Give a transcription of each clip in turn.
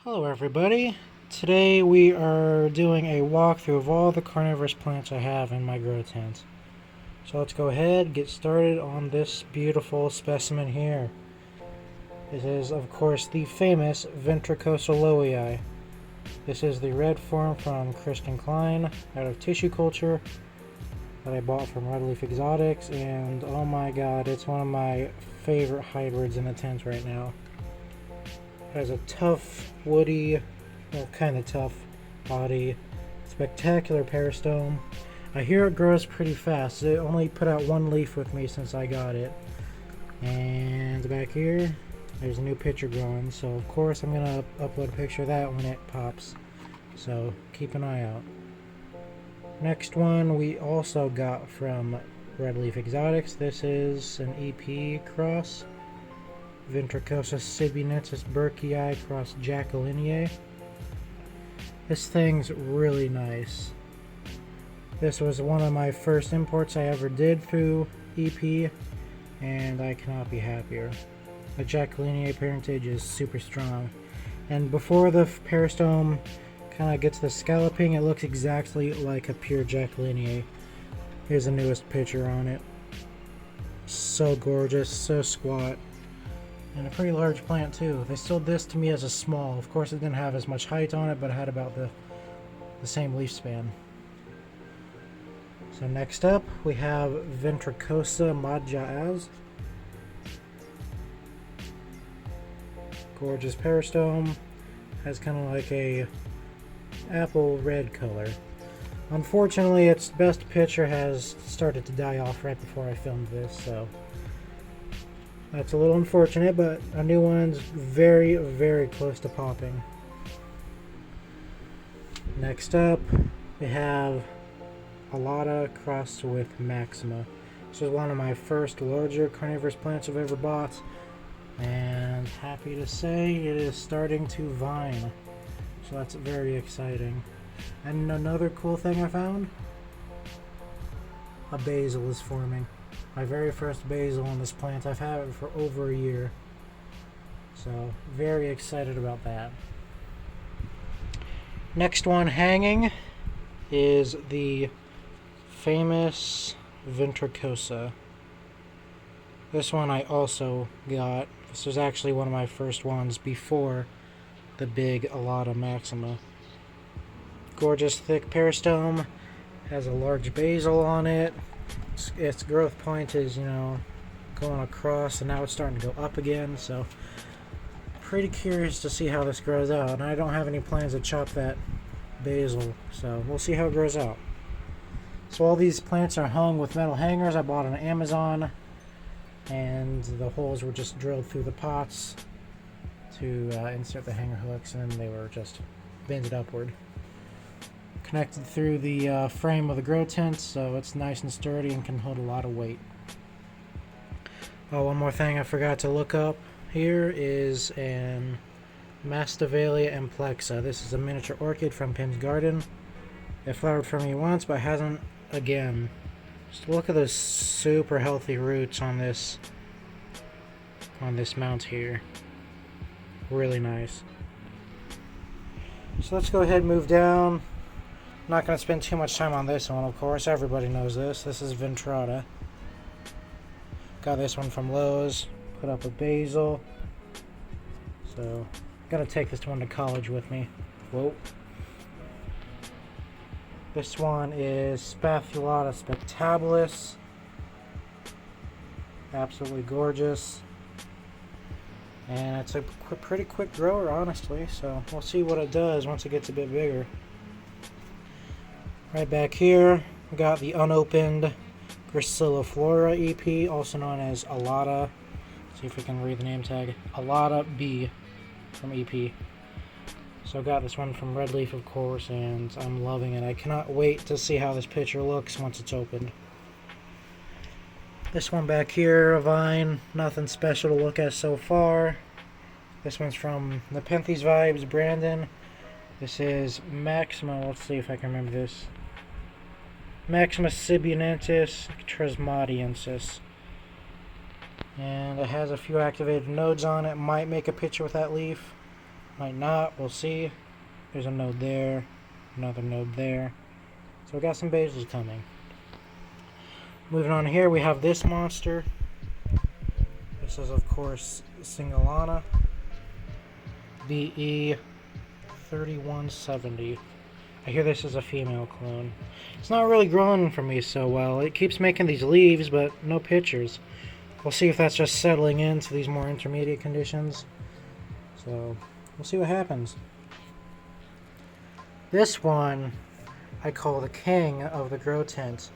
Hello everybody. Today we are doing a walkthrough of all the carnivorous plants I have in my grow tent. So let's go ahead, get started on this beautiful specimen here. This is of course the famous Ventricosa. This is the red form from Crest out of tissue culture that I bought from Red Leaf Exotics, and oh my god, it's one of my favorite hybrids in the tent right now. It has a tough, woody, well, kind of tough body, spectacular peristome. I hear it grows pretty fast. It only put out one leaf with me since I got it. And back here, there's a new picture growing, so of course I'm going to upload a picture of that when it pops. So keep an eye out. Next one we also got from Red Leaf Exotics. This is an EP cross. Ventricosa Burkii cross Jacquelineae. This thing's really nice. This was one of my first imports I ever did through EP, and I cannot be happier. The Jacquelineae parentage is super strong, and before the peristome kind of gets the scalloping, it looks exactly like a pure Jacquelineae. Here's the newest picture on it. So gorgeous, so squat. And a pretty large plant too. They sold this to me as a small. Of course it didn't have as much height on it, but it had about the same leaf span. So next up we have Ventricosa Hamada. Gorgeous peristome. Has kind of like a apple red color. Unfortunately its best picture has started to die off right before I filmed this, so that's a little unfortunate, but a new one's very, very close to popping. Next up, we have Alata crossed with Maxima. This is one of my first larger carnivorous plants I've ever bought, and happy to say it is starting to vine. So that's very exciting. And another cool thing I found, a basil is forming. My very first basil on this plant. I've had it for over a year. So, very excited about that. Next one hanging is the famous Ventricosa. This one I also got. This was actually one of my first ones before the big Alata Maxima. Gorgeous thick peristome. Has a large basil on it. Its growth point is, going across, and now it's starting to go up again, so pretty curious to see how this grows out. And I don't have any plans to chop that basil, so we'll see how it grows out. So all these plants are hung with metal hangers I bought on Amazon, and the holes were just drilled through the pots to insert the hanger hooks, and then they were just bended upward. Connected through the frame of the grow tent, so it's nice and sturdy and can hold a lot of weight. Oh, one more thing I forgot to look up here is an Masdevallia amplexa. This is a miniature orchid from Pim's garden. It flowered for me once, but hasn't again. Just look at those super healthy roots on this mount here. Really nice. So let's go ahead and move down. I'm not going to spend too much time on this one, of course. Everybody knows this. This is Ventrata. Got this one from Lowe's. Put up with basil. So, I'm going to take this one to college with me. Whoa. This one is Spafulata Spectabulous. Absolutely gorgeous. And it's a pretty quick grower, honestly. So, we'll see what it does once it gets a bit bigger. Right back here, we got the unopened Gracilis EP, also known as Alata. See if we can read the name tag. Alata B from EP. So I got this one from Red Leaf, of course, and I'm loving it. I cannot wait to see how this picture looks once it's opened. This one back here, a vine, nothing special to look at so far. This one's from Nepenthes Vibes, Brandon. This is Maxima, let's see if I can remember this. Maximus Sibionensis Trismodiensis. And it has a few activated nodes on it. Might make a picture with that leaf. might not. We'll see. There's a node there, another node there. So we got some basils coming. Moving on here, we have this monster. This is, of course, Singulana. VE 3170. I hear this is a female clone. It's not really growing for me so well. It keeps making these leaves, but no pictures. We'll see if that's just settling into these more intermediate conditions. So, we'll see what happens. This one I call the king of the grow tent.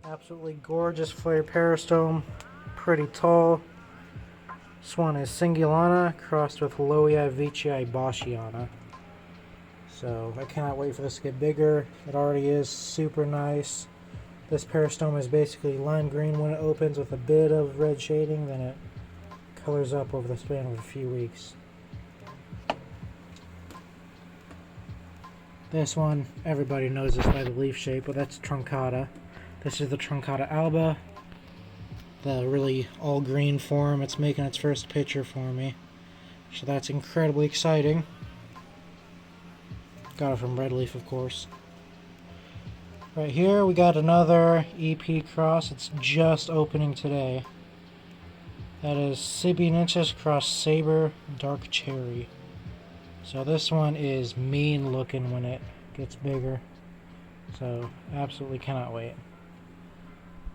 Absolutely gorgeous flare peristome, pretty tall. This one is Singulana crossed with Loea Vicii Boschiana. So I cannot wait for this to get bigger. It already is super nice. This peristome is basically lime green when it opens with a bit of red shading, then it colors up over the span of a few weeks. This one, everybody knows this by the leaf shape, but that's Truncata. This is the Truncata alba, the really all green form. It's making its first picture for me, so that's incredibly exciting. Got it from Red Leaf, of course. Right here we got another EP cross. It's just opening today. That is Sibiensis cross Saber Dark Cherry. So this one is mean looking when it gets bigger. So absolutely cannot wait.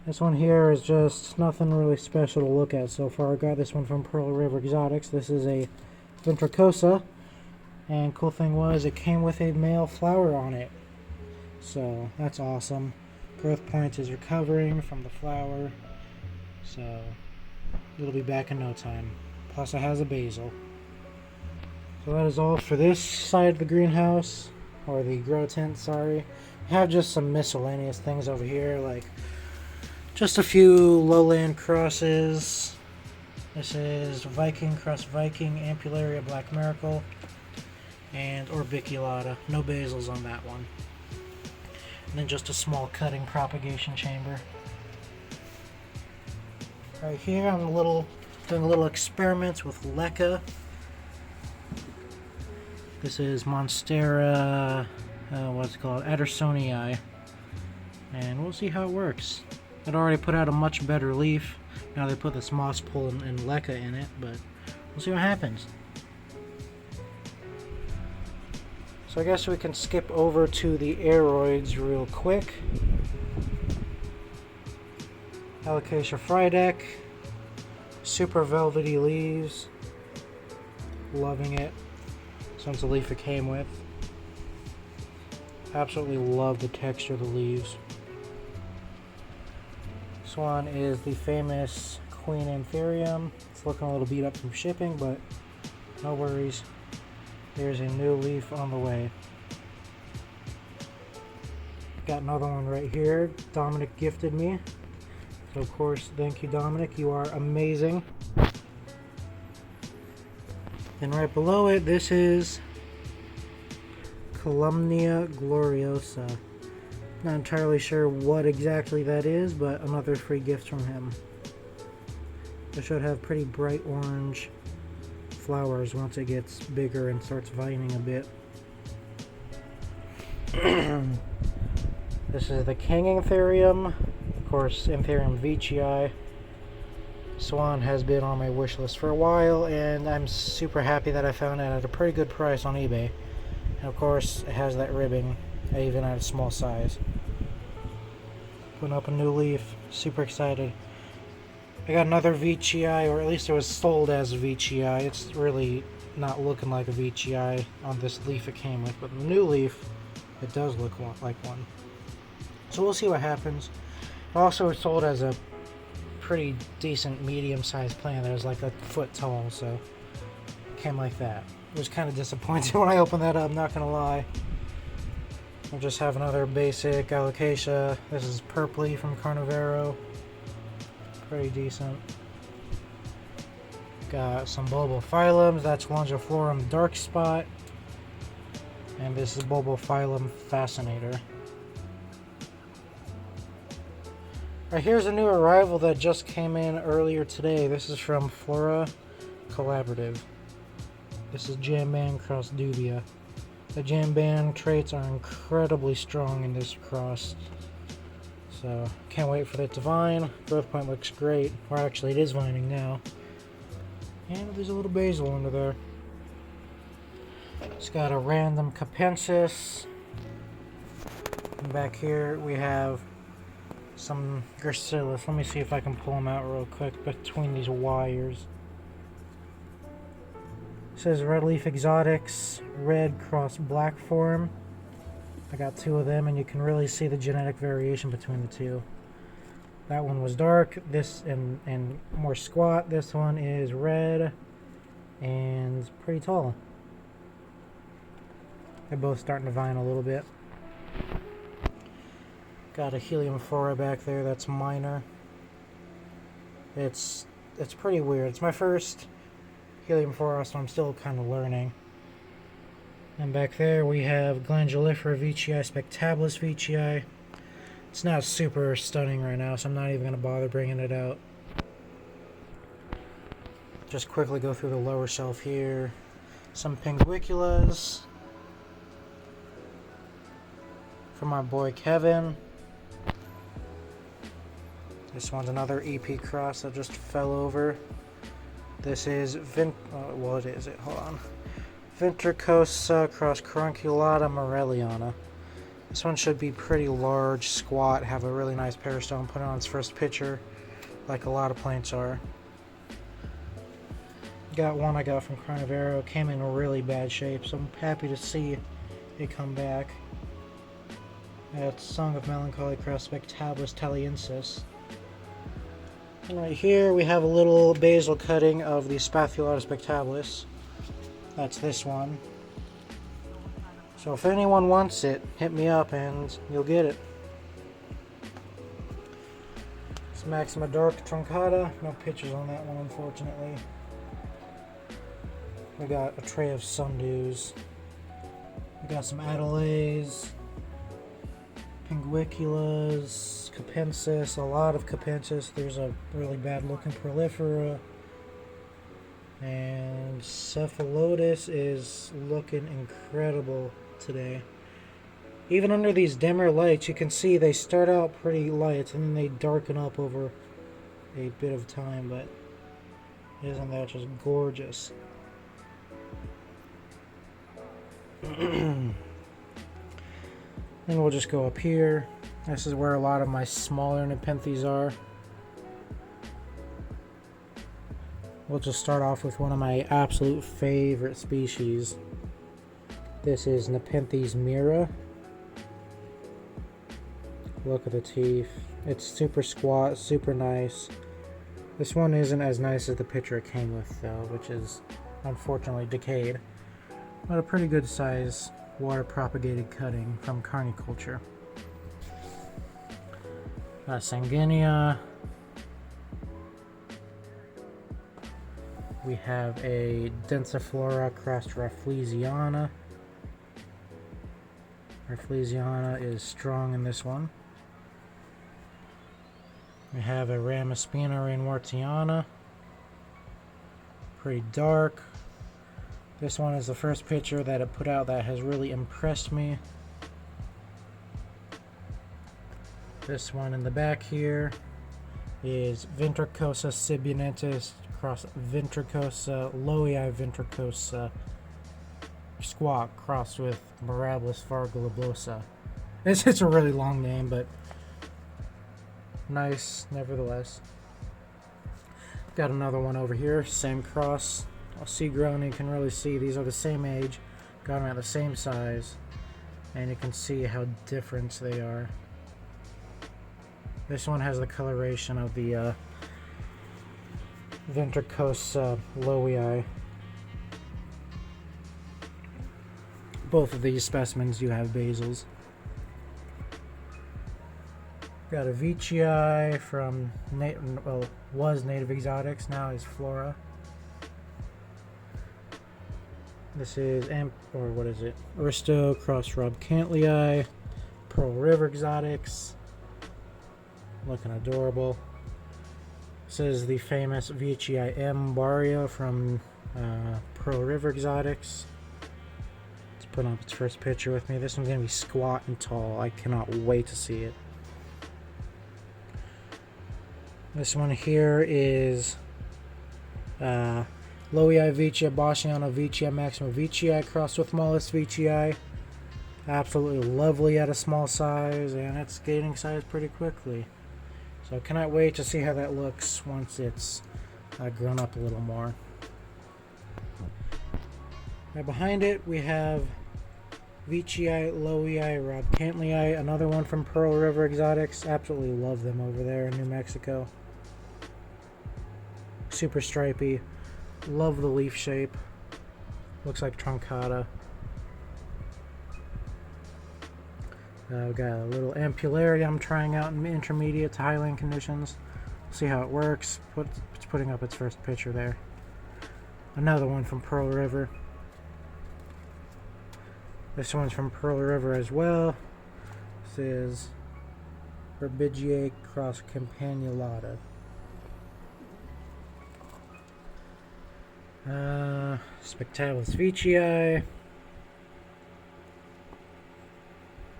This one here is just nothing really special to look at so far. I got this one from Pearl River Exotics. This is a Ventricosa. And cool thing was it came with a male flower on it. So that's awesome. Growth point is recovering from the flower. So it'll be back in no time. Plus it has a basil. So that is all for this side of the greenhouse. Or the grow tent, sorry. I have just some miscellaneous things over here, like just a few lowland crosses. This is Viking cross Viking, Ampullaria Black Miracle, and Orbiculata. No basils on that one. And then just a small cutting propagation chamber. Right here I'm doing a little experiments with leca. This is Monstera, what's it called? Edersonii. And we'll see how it works. It already put out a much better leaf. Now they put this moss pull and leca in it, but we'll see what happens. So I guess we can skip over to the aeroids real quick. Alocasia Frydek. Super velvety leaves. Loving it. Since the leaf it came with. Absolutely love the texture of the leaves. This one is the famous Queen Aetherium. It's looking a little beat up from shipping, but no worries. There's a new leaf on the way. Got another one right here. Dominic gifted me. So of course, thank you Dominic, you are amazing. And right below it, this is Columnia Gloriosa. Not entirely sure what exactly that is, but another free gift from him. It should have pretty bright orange flowers once it gets bigger and starts vining a bit. This is the King Aetherium, of course Aetherium Vicii. Swan has been on my wish list for a while, and I'm super happy that I found it at a pretty good price on eBay. And of course, it has that ribbing, even at a small size. Putting up a new leaf, super excited. I got another Vicii, or at least it was sold as a Vicii. It's really not looking like a Vicii on this leaf it came with, but the new leaf, it does look like one. So we'll see what happens. Also, it's sold as a pretty decent medium-sized plant that was like a foot tall, so it came like that. It was kind of disappointing when I opened that up, not gonna lie. We'll just have another basic Alocasia. This is Purpley from Carnivorous. Pretty decent. Got some Bulbophyllums. That's Longiflorum Dark Spot. And this is Bulbophyllum Fascinator. Alright, here's a new arrival that just came in earlier today. This is from Flora Collaborative. This is Jamban Cross Dubia. The Jamban traits are incredibly strong in this cross. So, can't wait for that to vine. Growth point looks great. Or actually, it is vining now. And there's a little basil under there. It's got a random Capensis. And back here we have some Gracilis. Let me see if I can pull them out real quick between these wires. It says Red Leaf Exotics, Red Cross Black Form. I got two of them, and you can really see the genetic variation between the two. That one was dark, this and more squat. This one is red and pretty tall. They're both starting to vine a little bit. Got a Heliumphora back there that's minor. It's pretty weird. It's my first Heliumphora, so I'm still kind of learning. And back there we have Glandulifera Veitchii, Spectabulous Veitchii. It's not super stunning right now, so I'm not even going to bother bringing it out. Just quickly go through the lower shelf here. Some Penguiculas from my boy Kevin. This one's another EP cross that just fell over. This is hold on. Ventricosa cross Carnivorous Rainwatiana. This one should be pretty large, squat, have a really nice peristome, put it on its first picture, like a lot of plants are. Got one I got from Carnivorous, came in really bad shape, so I'm happy to see it come back. That's Song of Melancholy Crest Spectabulous Taliensis. And right here we have a little basal cutting of the Spafulata Spectabulous. That's this one. So if anyone wants it, hit me up and you'll get it. It's Maxima Dark Truncata. No pictures on that one, unfortunately. We got a tray of sundews. We got some Adelaides, Penguiculas, Capensis, a lot of Capensis. There's a really bad looking Prolifera. And Cephalotus is looking incredible today. Even under these dimmer lights, you can see they start out pretty light and then they darken up over a bit of time, but isn't that just gorgeous? And we'll just go up here. This is where a lot of my smaller Nepenthes are. We'll just start off with one of my absolute favorite species. This is Nepenthes Mira. Look at the teeth. It's super squat, super nice. This one isn't as nice as the picture it came with though, which is unfortunately decayed. But a pretty good size water propagated cutting from Carniculture. Sanguinea. We have a Densiflora crossed Rafflesiana. Rafflesiana is strong in this one. We have a Ramospana Rainwatiana. Pretty dark. This one is the first picture that it put out that has really impressed me. This one in the back here is Ventricosa Sibionentis cross Ventricosa Loei Ventricosa Squawk crossed with Mirabilis Vargulabosa. It's a really long name, but nice nevertheless. Got another one over here, same cross. Seed grown, you can really see these are the same age, got them at the same size, and you can see how different they are. This one has the coloration of the Ventricosa Loei. Both of these specimens do have basils. Got a Veitchii from was Native Exotics, now is Flora. This is Aristo cross Rob Cantley, Pearl River Exotics. looking adorable. This is the famous Veitchii M Barrio from Pearl River Exotics. Let's put up its first picture with me. This one's going to be squat and tall. I cannot wait to see it. This one here is Loei Veitchii Bassiana Veitchii Maxima Veitchii crossed with Mollis Veitchii. Absolutely lovely at a small size, and it's gaining size pretty quickly. So cannot wait to see how that looks once it's grown up a little more. Right behind it we have Veitchii Loei Robcantlii, another one from Pearl River Exotics. Absolutely love them over there in New Mexico. Super stripy. Love the leaf shape. Looks like Truncata. We've got a little Ampullaria I'm trying out in intermediate to highland conditions. See how it works. It's putting up its first picture there. Another one from Pearl River. This one's from Pearl River as well. This is Verbigiae cross Campanulata. Spectabulous Veitchii.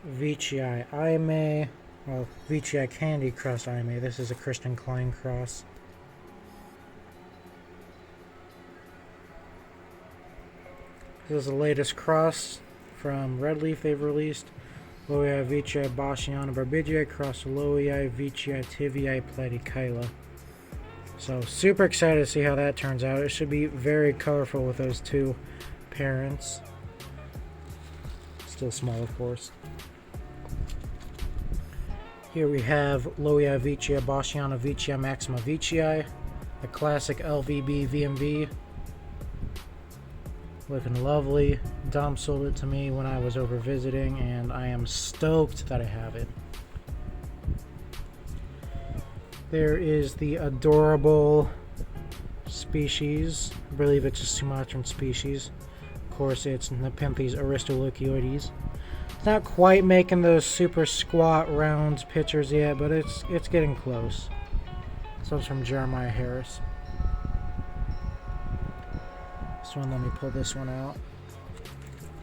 Veitchii Aime. Well, Veitchii Candy cross Aime. This is a Christian Klein cross. This is the latest cross from Red Leaf they've released. Loei Veitchii Bassiana Barbigiae cross Loei Veitchii Tivii Platykyla. So super excited to see how that turns out. It should be very colorful with those two parents. Still small, of course. Here we have Loei Veitchii Bassiana Veitchii Maxima Veitchii, the classic LVB VMV. Looking lovely. Dom sold it to me when I was over visiting, and I am stoked that I have it. There is the adorable species. I believe it's a Sumatran species. Of course, it's Nepenthes Aristoleucoides. It's not quite making those super squat round pictures yet, but it's getting close. This one's from Jeremiah Harris. This one, let me pull this one out.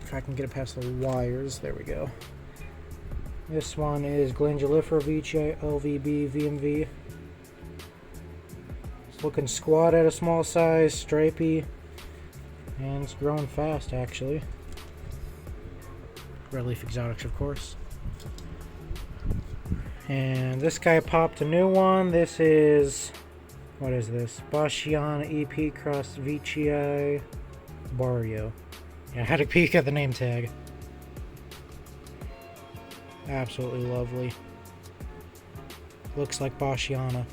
If I can get it past the wires. There we go. This one is Glandulifera Veitchii LVB VMV. It's looking squat at a small size, stripy, and it's growing fast actually. Red Leaf Exotics, of course. And this guy popped a new one. This is, what is this? Bassiana EP cross Veitchii Barrio. Yeah, I had a peek at the name tag. Absolutely lovely. Looks like Bassiana.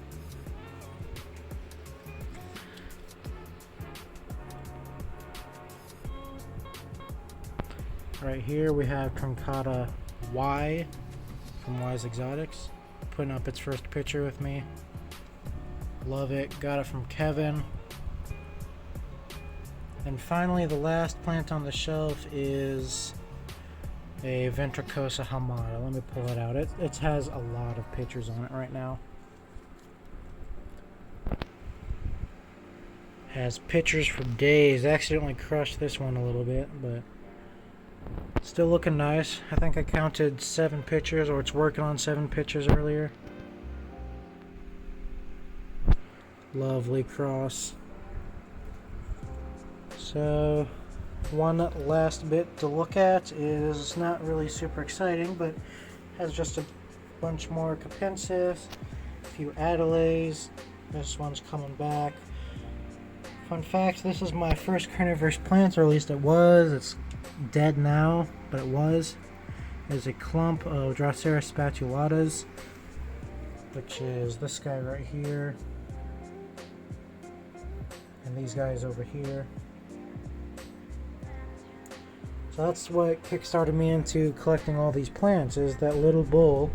Right here we have Truncata Y from Wise Exotics, putting up its first picture with me. Love it. Got it from Kevin. And finally, the last plant on the shelf is a Ventricosa Hamada. Let me pull it out. It has a lot of pictures on it right now. Has pictures for days. Accidentally crushed this one a little bit, but still looking nice. I think I counted 7 pictures, or it's working on 7 pictures earlier. Lovely cross. So, one last bit to look at is not really super exciting, but has just a bunch more Capensis, a few Adelaides. This one's coming back. Fun fact, this is my first carnivorous plant, or at least it was. It's dead now, but it was. There's a clump of Gracilis spatulatas, which is this guy right here, and these guys over here. So that's what kickstarted me into collecting all these plants, is that little bowl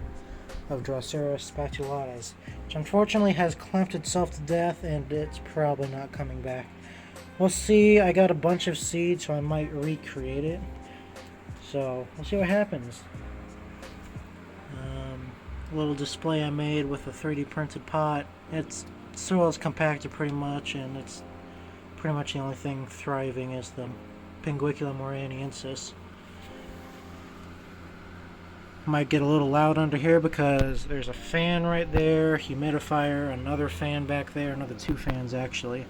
of Gracilis spatulatas, which unfortunately has clamped itself to death, and it's probably not coming back. We'll see. I got a bunch of seeds, so I might recreate it. So we'll see what happens. little display I made with a 3D printed pot. Its soil is compacted pretty much, and it's pretty much the only thing thriving is the Penguicula moraniensis. Might get a little loud under here because there's a fan right there, humidifier, another fan back there, another 2 fans actually.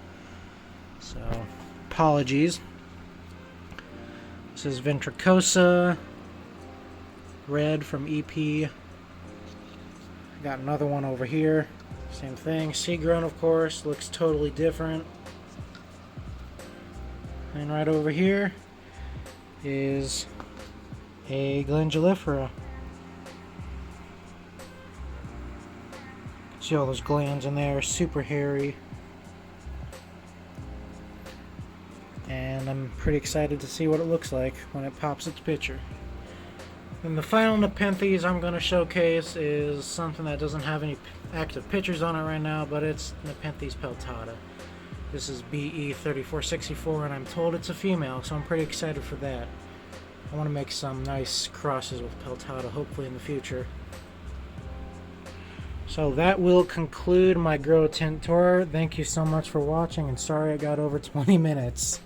So, apologies. This is Ventricosa Red from EP. Got another one over here. Same thing. Seagrown, of course. Looks totally different. And right over here is a Glandulifera. See all those glands in there, super hairy. And I'm pretty excited to see what it looks like when it pops its picture. And the final Nepenthes I'm going to showcase is something that doesn't have any active pictures on it right now, but it's Nepenthes Peltata. This is BE3464, and I'm told it's a female, so I'm pretty excited for that. I want to make some nice crosses with Peltata, hopefully in the future. So that will conclude my grow tent tour. Thank you so much for watching, and sorry I got over 20 minutes.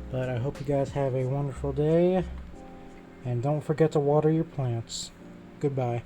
But I hope you guys have a wonderful day, and don't forget to water your plants. Goodbye.